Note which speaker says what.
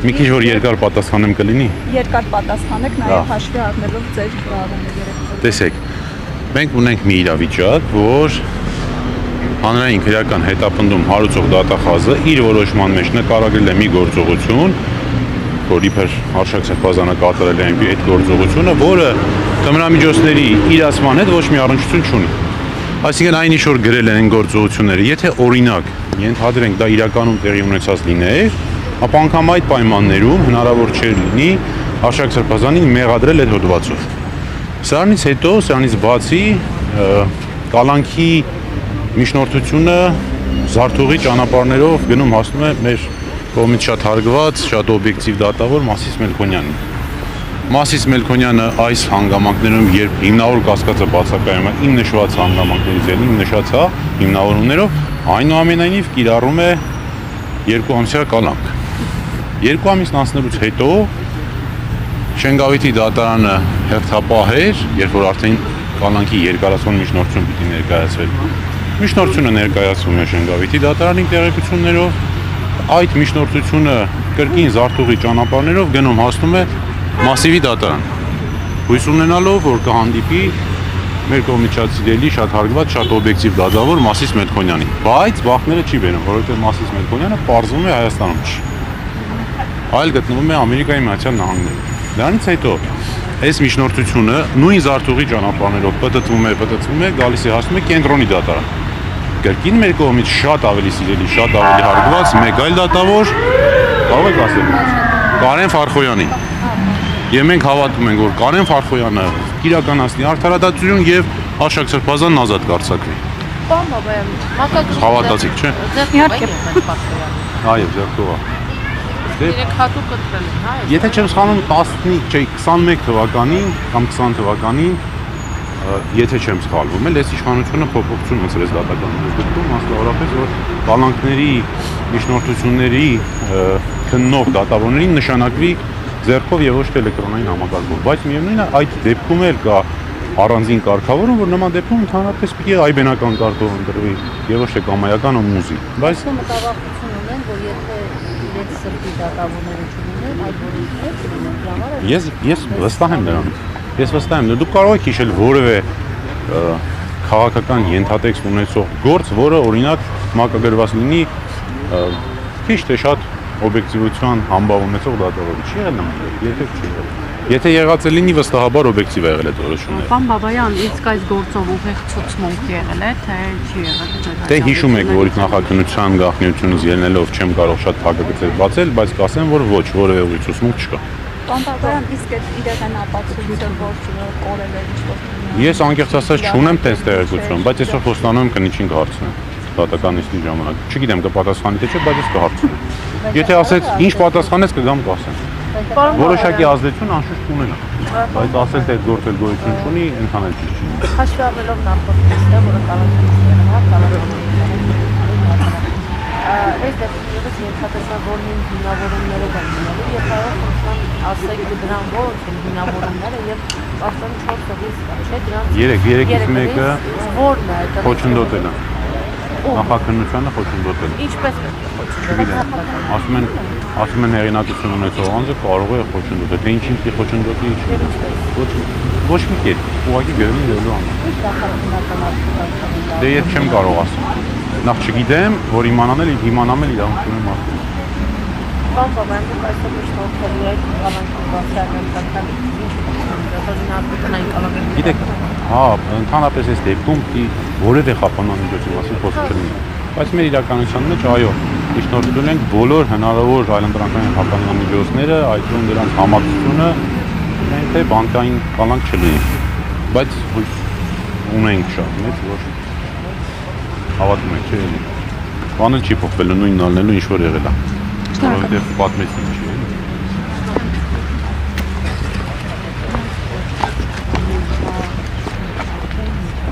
Speaker 1: Մի քիչ որ երկար պատասխանեմ կլինի։
Speaker 2: Երկար պատասխանեք, նաև հաշվի առնելով ձեր երեխաները։
Speaker 1: Տեսեք, մենք ունենք մի իրավիճակ, որ հանրային քրեական հետապնդում հարուցող դատախազը իր որոշման մեջ նկարագրել է մի գործողություն, որ իբր Արշակ Սրբազանը կատարել է այդ գործողությունը, որը թմրամիջոցների իրացման հետ ոչ մի առնչություն չունի։ Այսինքն այն ինչ որ գրել են գործողությունները, եթե օրինակ ենթադրենք դա իրականում տեղի ունեցած լիներ, ապա անգամ այդ պայմաններում հնարավոր չէր լինի Արշակ Սրբազանին մեղադրել այդ հոդվածով։ Սրանից հետո, սրանից բացի կալանքի միջնորդությունը զարթուղի ճանապարհներով գնում հասնում է մեր կողմից շատ հարգված, շատ օբյեկտիվ դատավոր Մասիս Մելքոնյանին։ Մասիս Մելքոնյանը այս հանգամանքներում, երբ հիմնավոր կասկածը բացակայում է իմ նշված հանգամանքներից ելին, իմ նշած հիմնավորումներով, այնուամենայնիվ կիրառում է 2 ամսյա կալանք։ 2 ամիսն անցնելուց հետո Շենգավիթի դատարանը հերթապահ էր, երբ որ արդեն կալանքի երկարացման միջնորդություն պիտի ներկայացվեր։ Միջնորդությունը ներկայացվում է Շենգավիթի դատարանի տեղեկություններով, այդ միջնորդությունը կրկին զարթուղի ճանապարհներով գնում հասնում է Մասիվի դատարան։ Հույս ունենալով, որ կհանդիպի մեր կողմից շատ սիրելի, շատ հարգված, շատ օբյեկտիվ դատավոր Մասիս Մելքոնյանին։ Բայց բախները չի բերում, որովհետև Մասիս Մելքոնյանը պարզվում է Հայաստանում չի։ Այլ գտնվում է Ամերիկայի Միացյալ Նահանգներում։ Դրանից հետո այս միջնորդությունը նույն զարթուղի ճանապարհներով պտտվում է, գալիս է հասնում է կենտրոնի դատարան։ Կրկին մեր կողմից շատ ավելի սիրելի, շատ ավելի հարգված մեկ այլ դատավոր, կարող եք ասել, Կարեն Ֆարխոյանին։ Եվ մենք հավատում ենք, որ Կարեն Ֆարխոյանը իրականացնի արդարադատություն եւ Արշակ Սրբազանն ազատ կարձակվի։
Speaker 3: Պարոն Բաբայան, մակագրի
Speaker 1: Հավատացիք, չէ՞։
Speaker 3: Իհարկե, Ֆարխոյան։
Speaker 1: Այո, ձեռքովա։
Speaker 3: Երեք հատուկ կտրել են, հա։
Speaker 1: Եթե չեմ սխալվում 21 թվականին կամ 20 թվականին, եթե չեմ սխալվում, այս իշխանությունը փոփոխություն ունեցրեց դատական դեպքում, մասնավորապես որ կալանքների միջնորդությունների քննող դատավորներին նշանակվի ձեռքով եւ ոչ թե էլեկտրոնային համակարգով, բայց միևնույնն է այդ դեպքում էլ կա առանձին կարգավորում, որ նման դեպքում ընդհանրապես պիտի այբենական կարգով ընտրվի եւ ոչ թե կամայական ու մուզի։ Բայց
Speaker 3: մտավախություն ունեն, որ եթե իրենց սրտի դատավորները չունեն, այդ որոնք
Speaker 1: ես վստահ եմ նրան։ Ես վստահ եմ, դուք կարող եք հիշել որևէ քաղաքական ենթատեքստ ունեցող գործ, որը օրինակ մակագրված լինի քիչ թե շատ օբյեկտիվության համբավ ունեցող դատավորի։ Չի եղել նման, երբեք չի եղել։ Եթե եղած է լինի, վստահաբար օբյեկտիվ է եղել այդ որոշումները։
Speaker 4: Պարոն Բաբայան, իսկ այս գործով ուղեկցությունք եղել է, թե չի եղել։
Speaker 1: Դե հիշում եք, որ նախաքննության գաղտնիությունից ելնելով չեմ կարող շատ փակագծեր բացել, բայց կասեմ, որ ոչ, որևէ ուղեկցություն չկա։
Speaker 2: Պարոն Բաբայան, իսկ այդ իրական ապացույցը որ կորել է ինչ-որ։
Speaker 1: Ես անկեղծ ասած չունեմ տես տեղեկություն, բայց այսօր խոստանում եմ կնիչին կհարցնեմ դատական նիստի ժամանակ։ Չգիտեմ կպատասխանի թե չէ, բայց ես կհարցնեմ։ Եթե ասեց ինչ պատասխանեց կգամ կասեմ։ Որոշակի ազդեցություն անշուշտ կունենա, բայց ասել թե այդ գործը գոյություն չունի, ընդհանրապես ճիշտ չի։
Speaker 3: Հաշվի առնելով նախորդ նիստը, որը կալանքից այս դեպքում ևս ենթադրվում որ նույն հիմնավորումներով են լինելու եւ կարող եմ ասել դրան ո՞րն են հիմնավորումները եւ արդեն 4 հոգիս չէ դրանց
Speaker 1: 3-ից մեկը
Speaker 3: ո՞րն է այդ
Speaker 1: խոչընդոտելը նախաքննությանը խոչընդոտելը
Speaker 3: ինչպես
Speaker 1: չգիտեմ ասում են հեղինակություն ունեցող անձը կարող է խոչընդոտել թե ինչին պիտի խոչընդոտի ոչ մի կերպ ուղղակի գրելու դելու համար դե ես չեմ կարող ասել նախ չգիտեմ, որ իմանամ էլ իրավունք ունեմ արդեն։
Speaker 3: Պարոն Բաբայան, դուք այսօր միջնորդելու եք կալանքի բացառական կարգավիճակը։
Speaker 1: Գիտեք, հա, ընդհանրապես այս դեպքում պիտի որևէ խափանամիջոցի մասին խոսք չլինի։ Բայց մեր իրականության մեջ, այո, միջնորդել ենք բոլոր հնարավոր այլընտրանքային խափանամիջոցները, այդում դրանց համակցությունը, թե բանկային կալանք չլինի։ Բայց հույս ունենք շատ մեծ, որ հավատում եք, չէ՞ էլի։ Բանը չի փոխվելու, նույնն ալնելու ինչ որ եղել է։ Որովհետև պատմեցին չի։